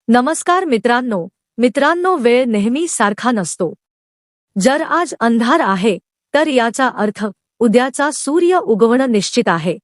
नमस्कार मित्रांनो, वेळ नेहमी सारखा नसतो। जर आज अंधार आहे तर याचा अर्थ उद्याचा सूर्य उगवणं निश्चित आहे।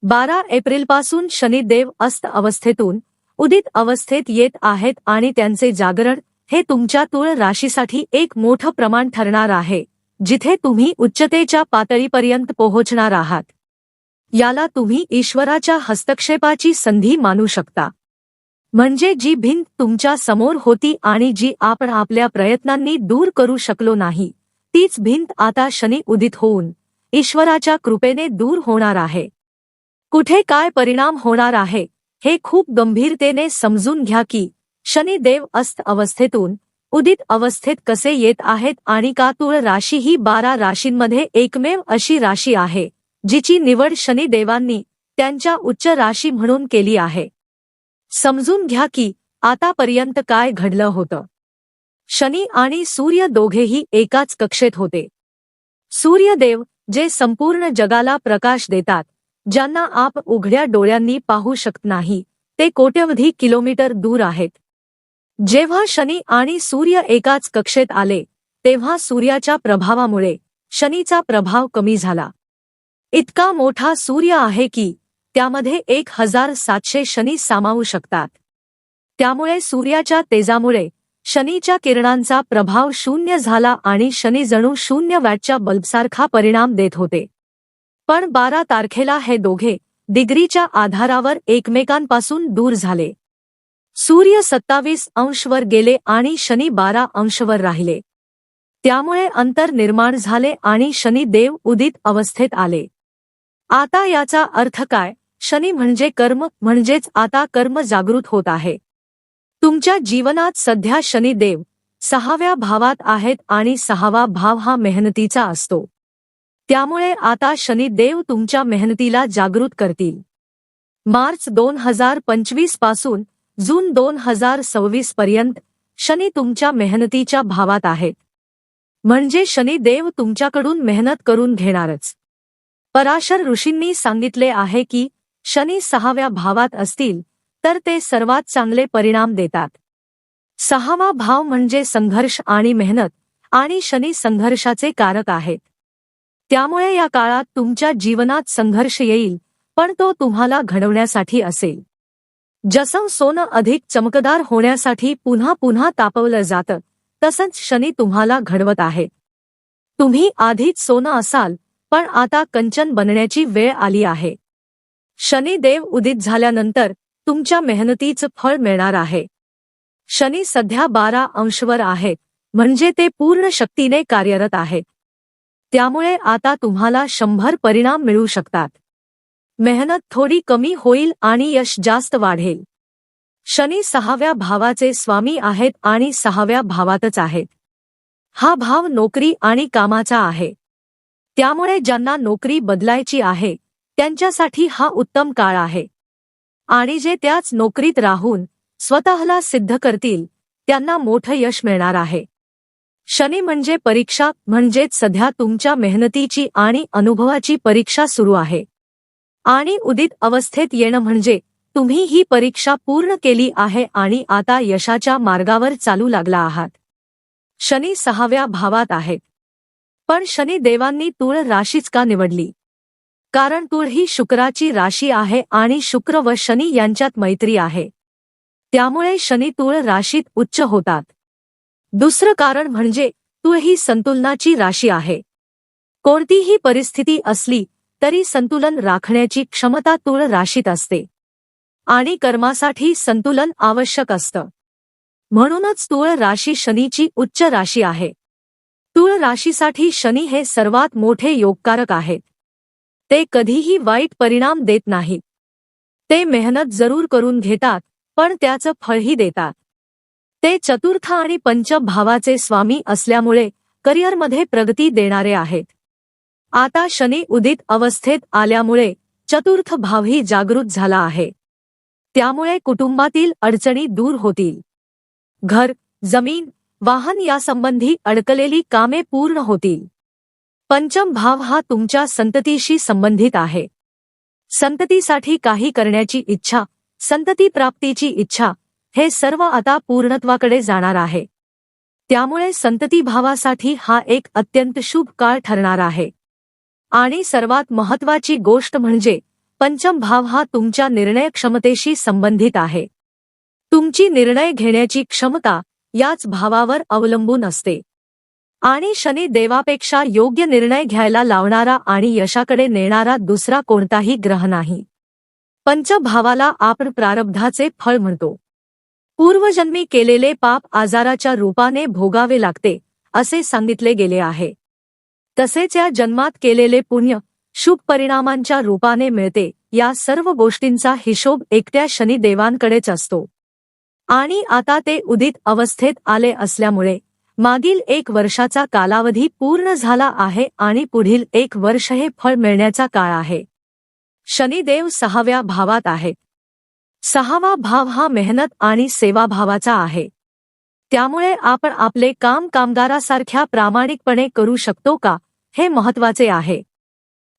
12 एप्रिलपासून शनिदेव अस्त अवस्थेतून उदित अवस्थेत येत आहेत आणि त्यांचे जागरण हे तुमच्या तुळ राशीसाठी एक मोठं प्रमाण ठरणार आहे, जिथे तुम्ही उच्चतेच्या पातळीपर्यंत पोहोचणार आहात। याला तुम्ही ईश्वराच्या हस्तक्षेपाची संधी मानू शकता। म्हणजे जी भिंत तुमच्या समोर होती आणि जी आपण आपल्या प्रयत्नांनी दूर करू शकलो नाही, तीच भिंत आता शनी उदित होऊन ईश्वराच्या कृपेने दूर होणार आहे। कुठे काय परिणाम होणार आहे हे खूप गंभीरतेने समजून घ्या की शनिदेव अस्त अवस्थेतून उदित अवस्थेत कसे येत आहेत आणि का तुळ राशी ही 12 राशींमध्ये एकमेव अशी राशी आहे जिची निवड शनिदेवांनी त्यांच्या उच्च राशी म्हणून केली आहे। समजून घ्या की आतापर्यंत काय घडलं होतं। शनी आणि सूर्य दोघेही एकाच कक्षेत होते। सूर्यदेव जे संपूर्ण जगाला प्रकाश देतात, ज्यांना आप उघड्या डोळ्यांनी पाहू शकत नाही, ते कोट्यवधी किलोमीटर दूर आहेत। जेव्हा शनी आणि सूर्य एकाच कक्षेत आले तेव्हा सूर्याच्या प्रभावामुळे शनीचा प्रभाव कमी झाला। इतका मोठा सूर्य आहे की त्यामध्ये 1700 शनी सामावू शकतात। त्यामुळे सूर्याच्या तेजामुळे शनीच्या किरणांचा प्रभाव शून्य झाला आणि शनी जणू 0 वॅटच्या बल्बसारखा परिणाम देत होते। पण 12 तारखेला हे दोघे डिग्रीच्या आधारावर एकमेकांपासून दूर झाले। सूर्य 27 अंशवर गेले आणि शनी 12 अंशवर राहिले। त्यामुळे अंतर निर्माण झाले आणि शनिदेव उदित अवस्थेत आले। आता याचा अर्थ काय? शनी म्हणजे कर्म, म्हणजेच आता कर्म जागृत होत आहे। तुमच्या जीवनात सध्या शनिदेव 6व्या भावात आहेत आणि 6वा भाव हा मेहनतीचा असतो। त्यामुळे आता शनिदेव तुमच्या मेहनतीला जागृत करतील। मार्च 2025 पासून जून 2026 पर्यंत शनी तुमच्या मेहनतीच्या भावात आहेत। म्हणजे शनिदेव तुमच्याकडून मेहनत करून घेणारच। पराशर ऋषींनी सांगितले आहे की शनी 6व्या भावात असतील तर ते सर्वात चांगले परिणाम देतात। 6वा भाव म्हणजे संघर्ष आणि मेहनत, आणि शनी संघर्षाचे कारक आहेत। त्यामुळे या काळात तुमच्या जीवनात संघर्ष येईल, पण तो तुम्हाला घडवण्यासाठी असेल। जसं सोनं अधिक चमकदार होण्यासाठी पुन्हा पुन्हा तापवलं जातं, तसंच शनी तुम्हाला घडवत आहे। तुम्ही आधीच सोनं असाल, पण आता कंचन बनण्याची वेळ आली आहे। शनिदेव उदित झाल्यानंतर तुमच्या मेहनतीचं फळ मिळणार आहे। शनी सध्या 12 अंशवर आहेत, म्हणजे ते पूर्ण शक्तीने कार्यरत आहेत। त्यामुळे आता तुम्हाला 100 परिणाम मिळू शकतात। मेहनत थोडी कमी होईल आणि यश जास्त वाढेल। शनी 6व्या भावाचे स्वामी आहेत आणि 6व्या भावातच आहेत। हा भाव नोकरी आणि कामाचा आहे। त्यामुळे ज्यांना नोकरी बदलायची आहे त्यांच्यासाठी हा उत्तम काळ आहे। आणि जे त्याच नोकरीत राहून स्वतःला सिद्ध करतील त्यांना मोठं यश मिळणार आहे। शनी म्हणजे परीक्षा, म्हणजेच सध्या तुमच्या मेहनतीची आणि अनुभवाची परीक्षा सुरू आहे। आणि उदित अवस्थेत येणं म्हणजे तुम्ही ही परीक्षा पूर्ण केली आहे आणि आता यशाच्या मार्गावर चालू लागला आहात। शनी 6व्या भावात आहेत। पण शनिदेवांनी तुळ राशीच का निवडली? कारण तुळ ही शुक्राची राशी आहे आणि शुक्र व शनी यांच्यात मैत्री आहे। त्यामुळे शनी तुळ राशीत उच्च होतात। दुसरं कारण म्हणजे तुळ ही संतुलनाची राशी आहे। कोणतीही परिस्थिती असली तरी संतुलन राखण्याची क्षमता तुळ राशीत असते। आणि कर्मासाठी संतुलन आवश्यक असतं। म्हणूनच तुळ राशी शनीची उच्च राशी आहे। तुळ राशीसाठी शनी हे सर्वात मोठे योगकारक आहेत। ते कधीही वाईट परिणाम देत नाहीत। ते मेहनत जरूर करून घेतात, पण त्याचं फळही देतात। ते चतुर्थ आणि पंचम भावाचे स्वामी असल्यामुळे करिअरमध्ये प्रगती देणारे आहेत। आता शनी उदित अवस्थेत आल्यामुळे चतुर्थ भावही जागृत झाला आहे। त्यामुळे कुटुंबातील अडचणी दूर होतील। घर, जमीन, वाहन यासंबंधी अडकलेली कामे पूर्ण होतील। पंचम भाव हा तुमच्या संततीशी संबंधित आहे। संततीसाठी काही करण्याची इच्छा, संतती प्राप्तीची इच्छा, हे सर्व आता पूर्णत्वाकडे जाणार आहे। त्यामुळे संततीभावासाठी हा एक अत्यंत शुभ काळ ठरणार आहे। आणि सर्वात महत्त्वाची गोष्ट म्हणजे पंचम भाव हा तुमच्या निर्णय क्षमतेशी संबंधित आहे। तुमची निर्णय घेण्याची क्षमता याच भावावर अवलंबून असते। आणि शनी देवापेक्षा योग्य निर्णय घ्यायला लावणारा आणि यशाकडे नेणारा दुसरा कोणताही ग्रह नाही। पंचभावाला आपण प्रारब्धाचे फळ म्हणतो। पूर्वजन्मी केलेले पाप आजाराच्या रूपाने भोगावे लागते असे सांगितले गेले आहे। तसेच या जन्मात केलेले पुण्य शुभ परिणामांच्या रूपाने मिळते। या सर्व गोष्टींचा हिशोब एकट्या शनिदेवांकडेच असतो। आणि आता ते उदित अवस्थेत आले असल्यामुळे मागील 1 वर्षाचा कालावधी पूर्ण झाला आहे आणि पुढील 1 वर्ष हे फळ मिळण्याचा काळ आहे। शनिदेव 6व्या भावात आहेत। 6वा भाव हा मेहनत आणि सेवाभावाचा आहे। त्यामुळे आपण आपले काम कामगारासारख्या प्रामाणिकपणे करू शकतो का, हे महत्त्वाचे आहे।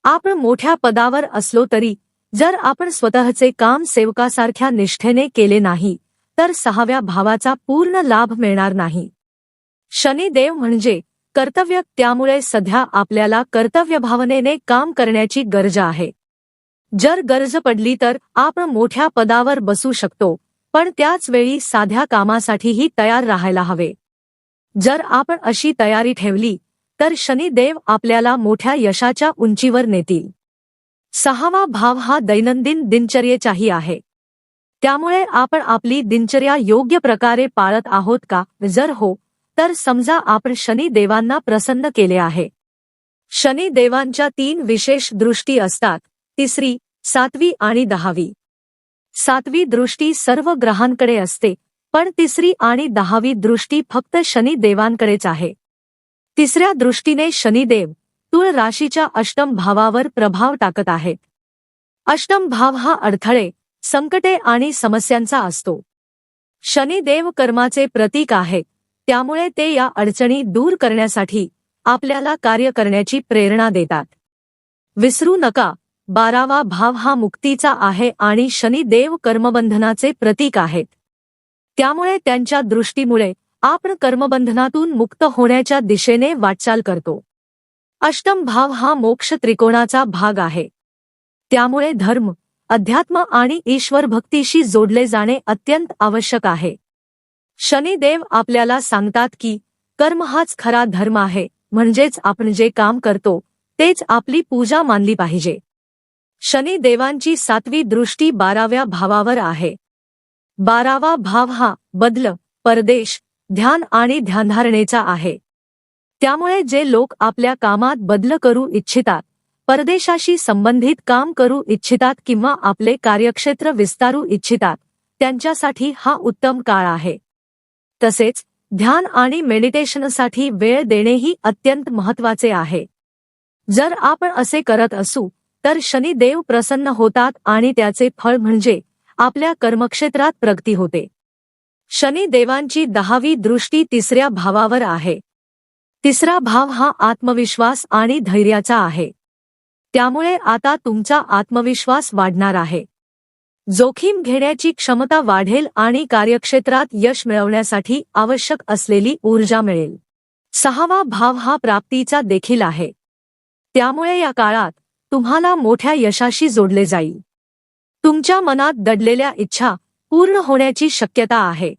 आपण मोठ्या पदावर असलो तरी जर आपण स्वतःचे काम सेवकासारख्या निष्ठेने केले नाही तर 6व्या भावाचा पूर्ण लाभ मिळणार नाही। शनिदेव म्हणजे कर्तव्य, त्यामुळे सध्या आपल्याला कर्तव्यभावनेने काम करण्याची गरज आहे। जर गरज पडली तर आपण मोठ्या पदावर बसू शकतो, पण त्याच वेळी साध्या कामासाठीही तयार राहायला हवे। जर आपण अशी तयारी ठेवली तर शनिदेव आपल्याला मोठ्या यशाच्या उंचीवर नेतील। 6वा भाव हा दैनंदिन दिनचर्येचाही आहे। त्यामुळे आपण आपली दिनचर्या योग्य प्रकारे पाळत आहोत का, जर हो तर समजा आपण शनिदेवांना प्रसन्न केले आहे। शनिदेवांच्या 3 विशेष दृष्टी असतात, 3री, 7वी आणि 10वी। 7वी दृष्टी सर्व ग्रहांकडे असते, पण 3री आणि 10वी दृष्टी फक्त शनिदेवांकडेच आहे। 3ऱ्या दृष्टीने शनिदेव तुळ राशीच्या अष्टम भावावर प्रभाव टाकत आहेत। अष्टम भाव हा अडथळे, संकटे आणि समस्यांचा असतो। शनिदेव कर्माचे प्रतीक आहेत, त्यामुळे ते या अडचणी दूर करण्यासाठी आपल्याला कार्य करण्याची प्रेरणा देतात। विसरू नका, 12वा भाव हा मुक्तीचा आहे आणि शनिदेव कर्मबंधनाचे प्रतीक आहेत। त्यामुळे त्यांच्या दृष्टीमुळे आपण कर्मबंधनातून मुक्त होण्याच्या दिशेने वाटचाल करतो। अष्टम भाव हा मोक्ष त्रिकोणाचा भाग आहे। त्यामुळे धर्म, अध्यात्म आणि ईश्वर भक्तीशी जोडले जाणे अत्यंत आवश्यक आहे। शनिदेव आपल्याला सांगतात की कर्म हाच खरा धर्म आहे, म्हणजेच आपण जे काम करतो तेच आपली पूजा मानली पाहिजे। शनिदेवांची 7वी दृष्टी 12व्या भावावर आहे। 12वा भाव हा बदल, परदेश, ध्यान आणि ध्यानधारणेचा आहे। त्यामुळे जे लोक आपल्या कामात बदल करू इच्छितात, परदेशाशी संबंधित काम करू इच्छितात किंवा आपले कार्यक्षेत्र विस्तारू इच्छितात, त्यांच्यासाठी हा उत्तम काळ आहे। तसेच ध्यान आणि मेडिटेशनसाठी वेळ देणेही अत्यंत महत्त्वाचे आहे। जर आपण असे करत असू तर शनिदेव प्रसन्न होतात आणि त्याचे फळ म्हणजे आपल्या कर्मक्षेत्रात प्रगती होते। शनिदेवांची 10वी दृष्टी 3ऱ्या भावावर आहे। 3रा भाव हा आत्मविश्वास आणि धैर्याचा आहे। त्यामुळे आता तुमचा आत्मविश्वास वाढणार आहे। जोखीम घेण्याची क्षमता वाढेल आणि कार्यक्षेत्रात यश मिळवण्यासाठी आवश्यक असलेली ऊर्जा मिळेल। 6वा भाव हा प्राप्तीचा देखील आहे। त्यामुळे या काळात तुम्हाला मोठ्या यशाशी जोडले जाईल। तुमच्या मनात दडलेल्या इच्छा पूर्ण होण्याची शक्यता आहे।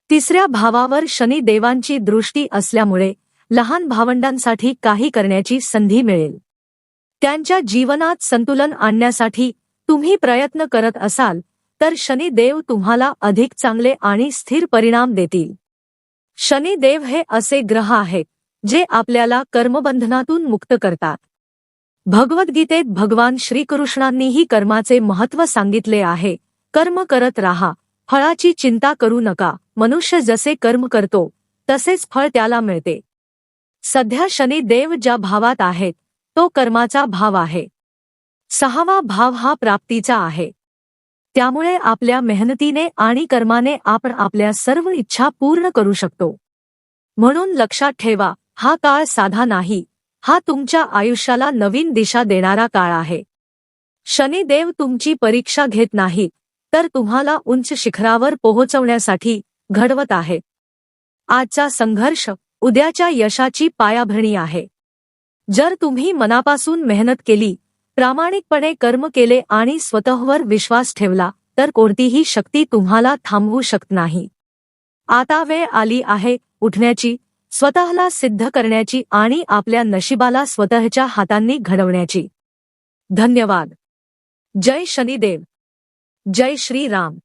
3ऱ्या भावावर शनिदेवांची दृष्टी असल्यामुळे लहान भावंडांसाठी काही करण्याची संधी मिळेल। त्यांच्या जीवनात संतुलन आणण्यासाठी तुम्ही प्रयत्न करत असाल तर शनिदेव तुम्हाला अधिक चांगले आणि स्थिर परिणाम देतील। शनिदेव हे असे ग्रह आहेत जे आपल्याला कर्मबंधनातून मुक्त करतात। भगवद्गीतेत भगवान श्रीकृष्णांनीही कर्माचे महत्त्व सांगितले आहे। कर्म करत राहा, फळाची चिंता करू नका। मनुष्य जसे कर्म करतो तसेच फळ त्याला मिळते। सध्या शनिदेव ज्या भावात आहेत तो कर्माचा भाव आहे। 6वा भाव हा प्राप्तीचा आहे। त्यामुळे आपल्या मेहनतीने आणि कर्माने आपण आपल्या सर्व इच्छा पूर्ण करू शकतो। म्हणून लक्षात ठेवा, हा काळ साधा नाही, हा तुमच्या आयुष्याला नवीन दिशा देणारा काळ आहे। शनिदेव तुमची परीक्षा घेत नाहीत, तर तुम्हाला उंच शिखरावर पोहोचवण्यासाठी घडवत आहे. आजचा संघर्ष उद्याच्या यशाची पायाभरणी आहे. जर तुम्ही मनापासून मेहनत केली, प्रामाणिकपणे कर्म केले आणि स्वतःवर विश्वास ठेवला, तर कोणतीही शक्ती तुम्हाला थांबवू शकत नाही. आता वेळ आली आहे उठण्याची, स्वतःला सिद्ध करण्याची आणि आपल्या नशिबाला स्वतःच्या हातांनी घडवण्याची. धन्यवाद. जय शनिदेव. जय श्री राम.